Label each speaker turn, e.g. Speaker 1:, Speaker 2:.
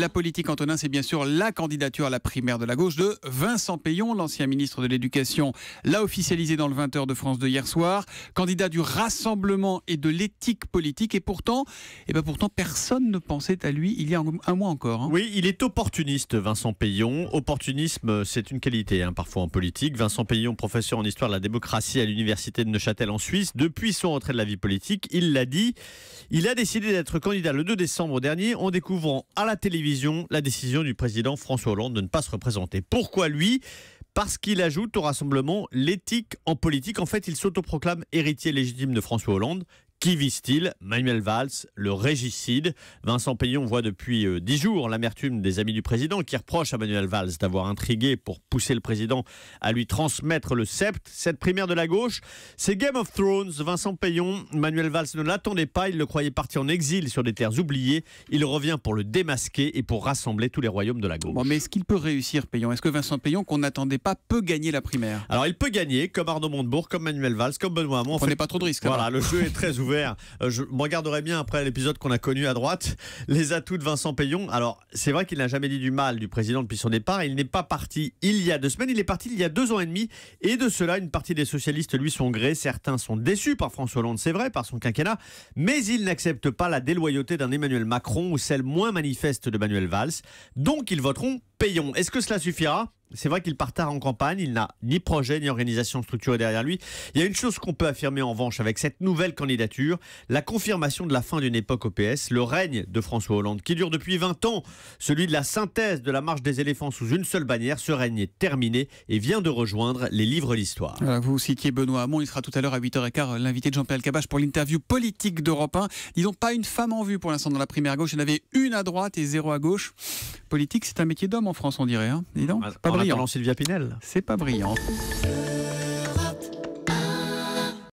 Speaker 1: La politique, Antonin, c'est bien sûr la candidature à la primaire de la gauche de Vincent Peillon, l'ancien ministre de l'Éducation, l'a officialisé dans le 20h de France 2 hier soir. Candidat du Rassemblement et de l'éthique politique. Et pourtant, personne ne pensait à lui il y a un mois encore. Hein.
Speaker 2: Oui, il est opportuniste, Vincent Peillon. Opportunisme, c'est une qualité parfois en politique. Vincent Peillon, professeur en histoire de la démocratie à l'université de Neuchâtel en Suisse. Depuis son retrait de la vie politique, il l'a dit, il a décidé d'être candidat le 2 décembre dernier en découvrant à la télévision la décision du président François Hollande de ne pas se représenter. Pourquoi lui ? Parce qu'il ajoute au Rassemblement l'éthique en politique. En fait, il s'autoproclame héritier légitime de François Hollande. Qui vise-t-il ? Manuel Valls, le régicide. Vincent Peillon voit depuis 10 jours l'amertume des amis du président qui reprochent à Manuel Valls d'avoir intrigué pour pousser le président à lui transmettre le sceptre. Cette primaire de la gauche, c'est Game of Thrones. Vincent Peillon, Manuel Valls ne l'attendait pas. Il le croyait parti en exil sur des terres oubliées. Il revient pour le démasquer et pour rassembler tous les royaumes de la gauche.
Speaker 1: Bon, mais est-ce qu'il peut réussir, Peillon ? Est-ce que Vincent Peillon, qu'on n'attendait pas, peut gagner la primaire ?
Speaker 2: Alors, il peut gagner, comme Arnaud Montebourg, comme Manuel Valls, comme Benoît Hamon.
Speaker 1: Prenez pas trop de risques.
Speaker 2: Voilà, le jeu est très ouvert. Je me regarderai bien après l'épisode qu'on a connu à droite, les atouts de Vincent Peillon. Alors, c'est vrai qu'il n'a jamais dit du mal du président depuis son départ. Il n'est pas parti il y a 2 semaines, il est parti il y a 2 ans et demi. Et de cela, une partie des socialistes lui sont gré. Certains sont déçus par François Hollande, c'est vrai, par son quinquennat. Mais ils n'acceptent pas la déloyauté d'un Emmanuel Macron ou celle moins manifeste de Manuel Valls. Donc, ils voteront Peillon. Est-ce que cela suffira ? C'est vrai qu'il part tard en campagne, il n'a ni projet ni organisation structurée derrière lui. Il y a une chose qu'on peut affirmer en revanche avec cette nouvelle candidature, la confirmation de la fin d'une époque au PS, le règne de François Hollande qui dure depuis 20 ans, celui de la synthèse de la marche des éléphants sous une seule bannière. Ce règne est terminé et vient de rejoindre les livres d'histoire.
Speaker 1: Voilà, vous citiez Benoît Hamon, il sera tout à l'heure à 8h15 l'invité de Jean-Pierre Elkabbach pour l'interview politique d'Europe 1. Disons pas une femme en vue pour l'instant dans la primaire gauche, il y en avait une à droite et 0 à gauche. Politique, c'est un métier d'homme en France, on dirait. Hein. Dis donc, pas brillant.
Speaker 2: Sylvia Pinel.
Speaker 1: C'est pas brillant.